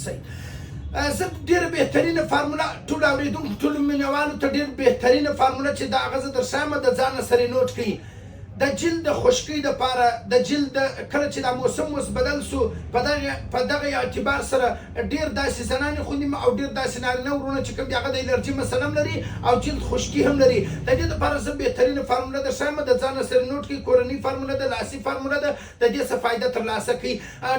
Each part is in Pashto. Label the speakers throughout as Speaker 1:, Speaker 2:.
Speaker 1: صحیح زه ډېره بهترینه فارموله ټولو اورېدونکو ټولو مینهوالو ته ډېر بهترینه فارموله چې د هغه زه درښایم د ځانه سره نوټ کړئ. د جلد د خشکۍ دپاره د جلد کله چې دا موسم اوس بدل سو په دغه اعتبار سره ډېر داسې زنانې خوندي او ډېر داسې نارینه ورونه چې کوم دي هغه د الرجي مسله هم لري او جلد خشکي هم لري. د دې دپاره زه بهترینه فارموله درښایم د ځانه سره نوټ کړئ. کورنۍ فارموله ده، لاسي فارموله ده، د دې څه فایده ترلاسه کړئ.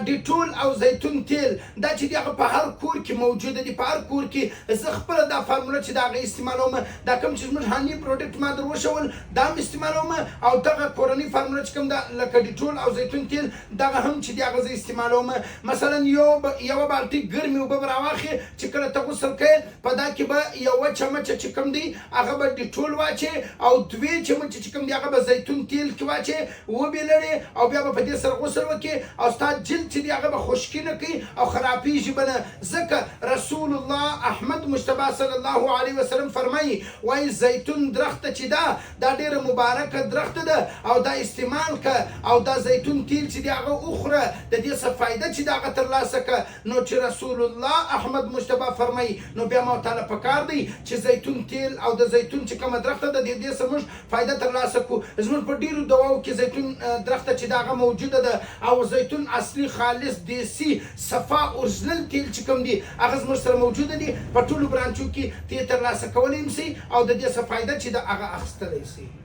Speaker 1: ډیټول او زیتون تیل دا چې دي هغه په هر کور کې موجوده دي، په هر کور کې زه خپله دا فارموله چې د هغه استعمالوم، دا کوم چې زموږ هاني پروډکټ ما در وښول دا هم استعمالوم او دغه کورنۍ فارموله چې کوم ده لکه ډیټول او زیتون تیل دغه هم چې دی هغه زه استعمالوم. مثلا یوه بالټۍ ګرمې اوبه به راواخلې چې کله ته غسل کوې په دا کې به یوه چمچه چې کوم دی هغه به ډیټول واچې او 2 چمچه چې کوم دی هغه به زیتون تیل کې واچې وبې لړې او بیا به په دې سره غسل وکړې او ستا جلد چې دی هغه به خشکي نه کوي او خرابېږي به نه. ځکه رسول الله احمد مجتبی صلی الله علیه وسلم فرمایي وایي زیتون درخته چې دا ډېره مبارکه درخته ده او دا استعمال که او دا زیتون تیل چې دی هغه وخوره د دې څه فایده چې د هغه ترلاسه که. نو چې رسول الله احمد مجتبی فرمایي نو بیا ما تعالی پکار دی چې زیتون تیل او د زیتون چې کومه درخته ده د دې څه موږ فایده ترلاسه کړو. زموږ په ډېرو دواو کې زیتون درخته چې د هغه موجوده ده او زیتون اصلي خالص دیسي صفا اورجنل تیل چې کوم دي هغه زموږ سره موجوده دي. په ټولو برانچو کې ترلاسه کولی شئ او د دې څه فایده چې د هغه اخیستلی شئ.